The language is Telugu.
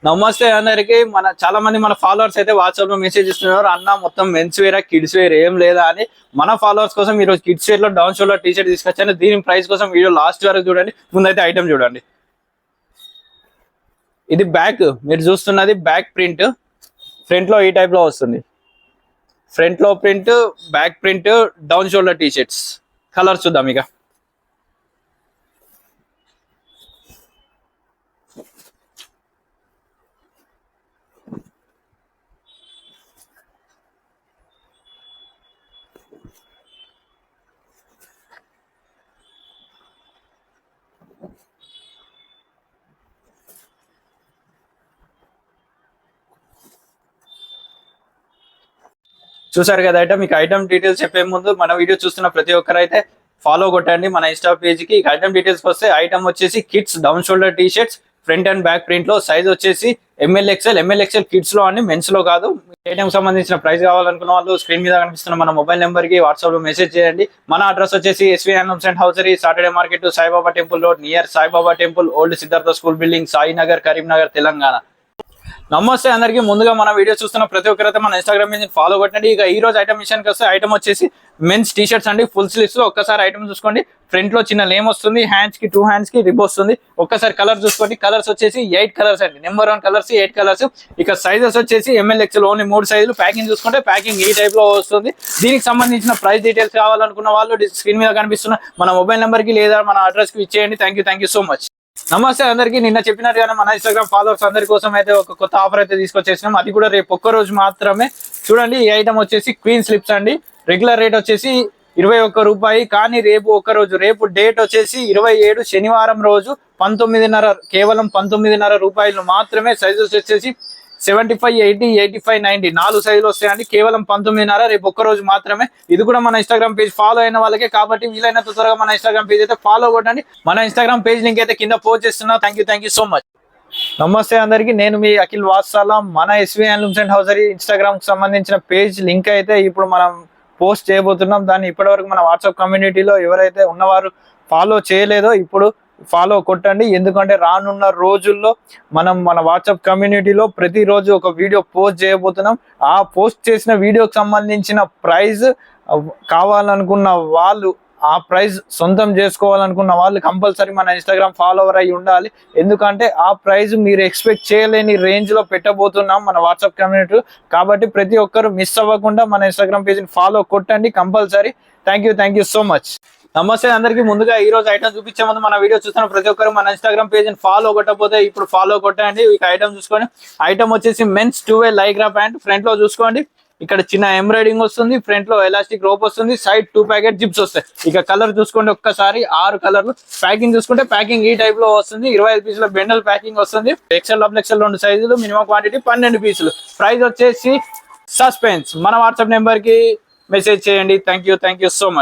నమస్తే అందరికి. చాలా మంది మన ఫాలోవర్స్ అయితే వాట్సాప్ లో మెసేజ్ ఇస్తున్నారు, అన్న మొత్తం మెన్స్ వేర్ కిడ్స్ వేర్ ఏం లేదా అని. మన ఫాలోవర్స్ కోసం ఈ రోజు కిడ్స్ వేర్ లో డౌన్ షోల్డర్ టీ షర్ట్ తీసుకొచ్చాను. దీని ప్రైస్ కోసం వీడియో లాస్ట్ వరకు చూడండి. ముందైతే ఐటమ్ చూడండి. ఇది బ్యాక్, మీరు చూస్తున్నది బ్యాక్ ప్రింట్. ఫ్రంట్ లో ఈ టైప్ లో వస్తుంది. ఫ్రంట్ లో print, back print, down shoulder T shirts. Colour చూద్దాం ఇక. చూసారు కదా ఐటమ్. మీకు ఐటమ్ డీటెయిల్స్ చెప్పే ముందు మన వీడియో చూస్తున్న ప్రతి ఒక్కరైతే ఫాలో కొట్టండి మన ఇన్స్టా పేజ్ కి. ఐటమ్ డీటెయిల్స్ వస్తే ఐటమ్ వచ్చేసి kids down shoulder T shirts, front and back print లో. సైజ్ వచ్చేసి ఎంఎల్ ఎక్స్ఎల్ కిడ్స్ లో అండి, మెన్స్ లో కాదు. ఐటమ్ సంబంధించిన ప్రైస్ కావాలనుకున్న వాళ్ళు స్క్రీన్ మీద కనిపిస్తున్న మన మొబైల్ నెంబర్ కి వాట్సాప్ లో మెసేజ్ చేయండి. మన అడ్రస్ వచ్చేసి SV handlooms and hosiery, Saturday market, Saibaba temple road, near Saibaba temple, old Siddhartha school building, Sainagar, Karimnagar, Telangana. నమస్తే అందరికి. ముందుగా మన వీడియో చూస్తున్న ప్రతి ఒక్కరైతే మన ఇన్స్టాగ్రామ్ పేజ్ ఫాలో కొట్టండి. ఇక ఈ రోజు ఐటమ్ విషయానికి వస్తే ఐటమ్ వచ్చేసి మెన్స్ టీ షర్ట్స్ అండి, ఫుల్ స్లీవ్స్ లో. ఒక్కసారి ఐటమ్ చూసుకోండి. ఫ్రంట్ లో చిన్న లేమ్ వస్తుంది, హ్యాండ్స్ కి 2 హ్యాండ్స్ కి రిబ్ వస్తుంది. ఒక్కసారి కలర్ చూసుకోండి. కలర్స్ వచ్చేసి 8 కలర్స్ అండి, నెంబర్ 1 కలర్స్ 8 కలర్స్. ఇక సైజెస్ వచ్చేసి ఎంఎల్ ఎక్స్ఎల్ ఓన్లీ 3 సైజులు. ప్యాకింగ్ చూసుకుంటే ప్యాకింగ్ ఈ టైప్ లో వస్తుంది. దీనికి సంబంధించిన ప్రైస్ డీటెయిల్స్ కావాలనుకున్న వాళ్ళు స్క్రీన్ మీద కనిపిస్తున్న మన మొబైల్ నెంబర్ కి లేదా మన అడ్రస్ కి ఇచ్చేయండి. Thank you so much. నమస్తే అందరికి. నిన్న చెప్పినట్టుగానే మన ఇన్స్టాగ్రామ్ ఫాలోవర్స్ అందరి కోసం అయితే ఒక కొత్త ఆఫర్ అయితే తీసుకొచ్చేసినాం. అది కూడా రేపు ఒక్క రోజు మాత్రమే. చూడండి, ఈ ఐటమ్ వచ్చేసి క్వీన్ స్లిప్స్ అండి. రెగ్యులర్ రేట్ వచ్చేసి 21 రూపాయి. కానీ రేపు ఒక్క రోజు, రేపు డేట్ వచ్చేసి 27 శనివారం రోజు 19.5, కేవలం 19.5 రూపాయలు మాత్రమే. సైజెస్ వచ్చేసి 75, 80, 85, 90 4 సైజులు వస్తాయండి. కేవలం 19.5, రేపు ఒక్క రోజు మాత్రమే. ఇది కూడా మన ఇన్స్టాగ్రామ్ పేజ్ ఫాలో అయిన వాళ్ళకే కాబట్టి వీలైనంత త్వరగా మన ఇన్స్టాగ్రామ్ పేజ్ అయితే ఫాలో కొట్టండి. మన ఇన్స్టాగ్రామ్ పేజ్ లింక్ అయితే కింద పోస్ట్ చేస్తున్నా. Thank you so much. నమస్తే అందరికి. నేను మీ అఖిల్ వాత్సాల. మన SV handlooms and hosiery Instagram కి సంబంధించిన పేజ్ లింక్ అయితే ఇప్పుడు మనం పోస్ట్ చేయబోతున్నాం. దాన్ని ఇప్పటివరకు మన వాట్సాప్ కమ్యూనిటీలో ఎవరైతే ఉన్నవారు ఫాలో చేయలేదో ఇప్పుడు ఫాలో కొట్టండి. ఎందుకంటే రానున్న రోజుల్లో మనం మన వాట్సాప్ కమ్యూనిటీలో ప్రతిరోజు ఒక వీడియో పోస్ట్ చేయబోతున్నాం. ఆ పోస్ట్ చేసిన వీడియోకి సంబంధించిన ప్రైజ్ కావాలనుకున్న వాళ్ళు, ఆ ప్రైజ్ సొంతం చేసుకోవాలనుకున్న వాళ్ళు కంపల్సరీ మన ఇన్స్టాగ్రామ్ ఫాలోవర్ అయి ఉండాలి. ఎందుకంటే ఆ ప్రైజ్ మీరు ఎక్స్పెక్ట్ చేయలేని రేంజ్ లో పెట్టబోతున్నాం మన వాట్సాప్ కమ్యూనిటీ. కాబట్టి ప్రతి ఒక్కరు మిస్ అవ్వకుండా మన ఇన్స్టాగ్రామ్ పేజ్ ని ఫాలో కొట్టండి compulsory. Thank you so much. నమస్తే అందరికి. ముందుగా ఈ రోజు ఐటమ్ చూపించే ముందు మన వీడియో చూస్తున్న ప్రతి ఒక్కరు మన ఇన్స్టాగ్రామ్ పేజ్ ని ఫాలో కొట్టకపోతే ఇప్పుడు ఫాలో కొట్టండి. ఇక ఐటమ్ చూసుకోండి. ఐటమ్ వచ్చేసి men's 2-way Lycra pant. Front లో చూసుకోండి, ఇక్కడ చిన్న ఎంబ్రాయిడింగ్ వస్తుంది. ఫ్రంట్ లో ఎలాస్టిక్ రోప్ వస్తుంది. సైడ్ 2 ప్యాకెట్ జిప్స్ వస్తాయి. ఇక కలర్ చూసుకోండి, ఒక్కసారి 6 కలర్లు. ప్యాకింగ్ చూసుకుంటే ప్యాకింగ్ ఈ టైప్ లో వస్తుంది. 25 పీసుల బెండల్ ప్యాకింగ్ వస్తుంది. ఎక్సెల్, డబుల్ ఎక్సెల్ 2 సైజులు, మినిమం క్వాంటిటీ 12 పీసులు. ప్రైస్ వచ్చేసి సస్పెన్స్. మన వాట్సాప్ నెంబర్ కి మెసేజ్ చేయండి. Thank you so much.